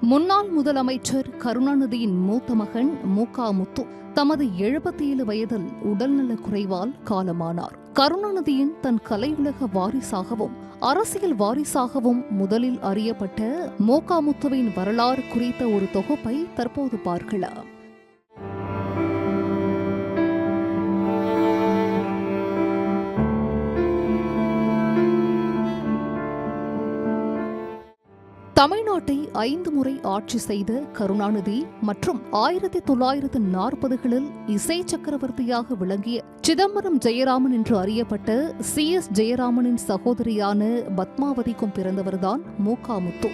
முன்னாள் முதலமைச்சர் கருணாநிதியின் மூத்த மகன் முத்து தமது 77 வயதில் உடல்நலக் குறைவால் காலமானார். கருணாநிதியின் தன் கலையுலக வாரிசாகவும் அரசியல் வாரிசாகவும் முதலில் அறியப்பட்ட முத்துவின் வரலாறு குறித்த ஒரு தொகுப்பை தற்போது பார்க்கலாம். தமிழ்நாட்டை 5 முறை ஆட்சி செய்த கருணாநிதி மற்றும் 1940களில் இசை சக்கரவர்த்தியாக விளங்கிய சிதம்பரம் ஜெயராமன் என்று அறியப்பட்ட CS ஜெயராமனின் சகோதரியான பத்மாவதிக்கும் பிறந்தவர்தான் முத்து.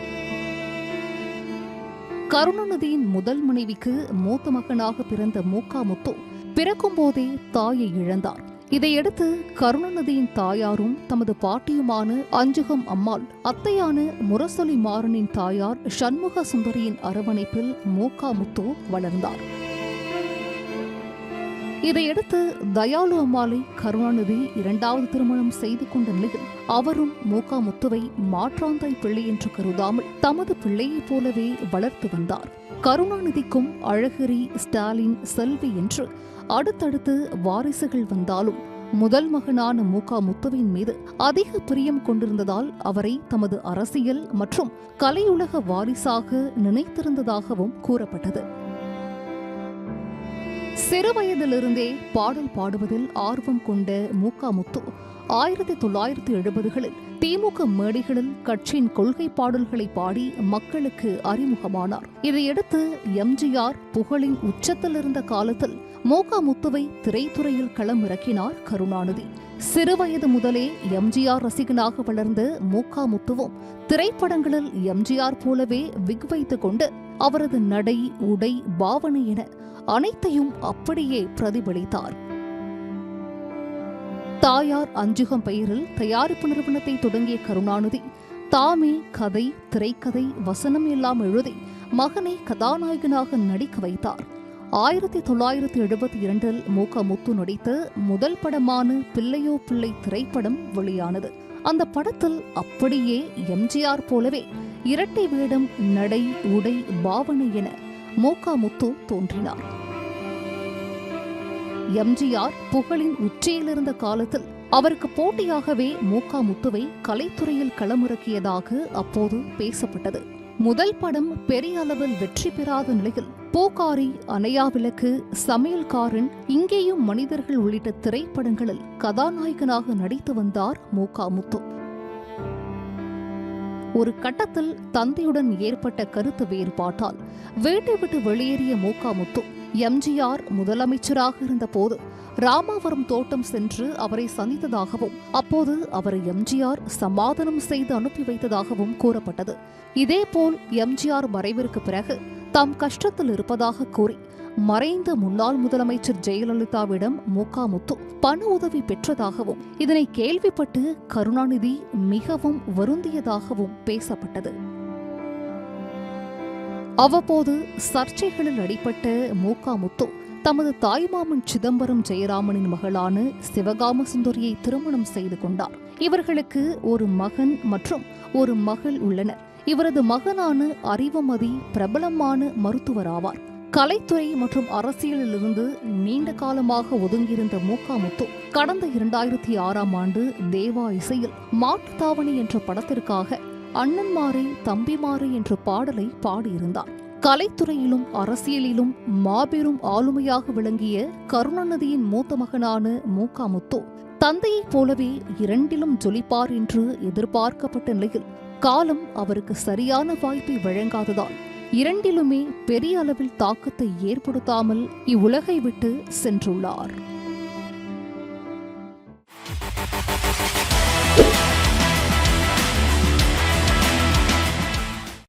கருணாநிதியின் முதல் மனைவிக்கு மூத்த மகனாக பிறந்த முத்து பிறக்கும்போதே தாயை இழந்தார். இதையடுத்து கருணாநிதியின் தாயாரும் தமது பாட்டியுமான அஞ்சுகம் அம்மாள், அத்தையான முரசொலி மாறனின் தாயார் சண்முக சுந்தரியின் அரவணைப்பில் முத்து வளர்ந்தார். இதையடுத்து தயாளு அம்மாளை கருணாநிதி 2வது திருமணம் செய்து கொண்ட நிலையில் அவரும் முத்துவை மாற்றாந்தாய் பிள்ளை என்று கருதாமல் தமது பிள்ளையைப் போலவே வளர்த்து வந்தார். கருணாநிதிக்கும் அழகிரி, ஸ்டாலின், செல்வி என்று அடுத்தடுத்து வாரிசுகள் வந்தாலும் முதல் மகனான முத்துவின் மீது அதிக பிரியம் கொண்டிருந்ததால் அவரை தமது அரசியல் மற்றும் கலையுலக வாரிசாக நினைத்திருந்ததாகவும் கூறப்பட்டது. சிறுவயதிலிருந்தே பாடல் பாடுவதில் ஆர்வம் கொண்ட முத்து 1970களில் திமுக மேடைகளில் கட்சியின் கொள்கை பாடல்களை பாடி மக்களுக்கு அறிமுகமானார். இதையடுத்து எம்ஜிஆர் புகழின் உச்சத்தில் இருந்த காலத்தில் முத்துவை திரைத்துறையில் களமிறக்கினார் கருணாநிதி. சிறுவயது முதலே எம்ஜிஆர் ரசிகனாக வளர்ந்த முத்துவும் திரைப்படங்களில் எம்ஜிஆர் போலவே விக் வைத்துக் கொண்டு அவரது நடை, உடை, பாவனை என அனைத்தையும் அப்படியே பிரதிபலித்தார். தாயார் அஞ்சுகம் பெயரில் தயாரிப்பு நிறுவனத்தை தொடங்கிய கருணாநிதி தாமே கதை, திரைக்கதை, வசனம் எல்லாம் எழுதி மகனை கதாநாயகனாக நடிக்க வைத்தார். 1972இல் முத்து நடித்த முதல் படமான பிள்ளையோ பிள்ளை திரைப்படம் வெளியானது. அந்த படத்தில் அப்படியே எம்ஜிஆர் போலவே இரட்டை வேடம், நடை, உடை, பாவனை என முத்து தோன்றினார். எம்ஜிஆர் புகழின் உச்சியிலிருந்த காலத்தில் அவருக்கு போட்டியாகவே முத்துவை கலைத்துறையில் களமிறக்கியதாக அப்போது பேசப்பட்டது. முதல் படம் பெரிய அளவில் வெற்றி பெறாத நிலையில் பூக்காரி, அணையா விளக்கு, சமையல்காரன், இங்கேயும் மனிதர்கள் உள்ளிட்ட திரைப்படங்களில் கதாநாயகனாக நடித்து வந்தார் முத்து. ஒரு கட்டத்தில் தந்தையுடன் ஏற்பட்ட கருத்து வேறுபாட்டால் வீட்டை விட்டு வெளியேறிய முத்து எம்ஜிஆர் முதலமைச்சராக இருந்தபோது ராமாவரம் தோட்டம் சென்று அவரை சந்தித்ததாகவும் அப்போது அவரை எம்ஜிஆர் சமாதானம் செய்து அனுப்பி வைத்ததாகவும் கூறப்பட்டது. இதேபோல் எம்ஜிஆர் மறைவிற்கு பிறகு தாம் கஷ்டத்தில் இருப்பதாக கூறி மறைந்த முன்னாள் முதலமைச்சர் ஜெயலலிதாவிடம் முத்து பண உதவி பெற்றதாகவும் இதனை கேள்விப்பட்டு கருணாநிதி மிகவும் வருந்தியதாகவும் பேசப்பட்டது. அவ்வப்போது சர்ச்சைகளில் அடிபட்ட முத்து தமது தாய்மாமன் சிதம்பரம் ஜெயராமனின் மகளான சிவகாம சுந்தரியை திருமணம் செய்து கொண்டார். இவர்களுக்கு ஒரு மகன் மற்றும் ஒரு மகள் உள்ளனர். இவரது மகனான அறிவுமதி பிரபலமான மருத்துவர் ஆவார். கலைத்துறை மற்றும் அரசியலிலிருந்து நீண்ட காலமாக ஒதுங்கியிருந்த முத்து கடந்த 2006ஆம் ஆண்டு தேவா இசையில் மாட்டுத்தாவணி என்ற படத்திற்காக அண்ணன்மாரே தம்பிமாரே என்ற பாடலை பாடியிருந்தார். கலைத்துறையிலும் அரசியலிலும் மாபெரும் ஆளுமையாக விளங்கிய கருணாநிதியின் மூத்த மகனான முத்து தந்தையைப் போலவே இரண்டிலும் ஜொலிப்பார் என்று எதிர்பார்க்கப்பட்ட நிலையில் காலம் அவருக்கு சரியான வாய்ப்பை வழங்காததால் இரண்டிலுமே பெரிய அளவில் தாக்கத்தை ஏற்படுத்தாமல் இவ்வுலகை விட்டு சென்றுள்ளார்.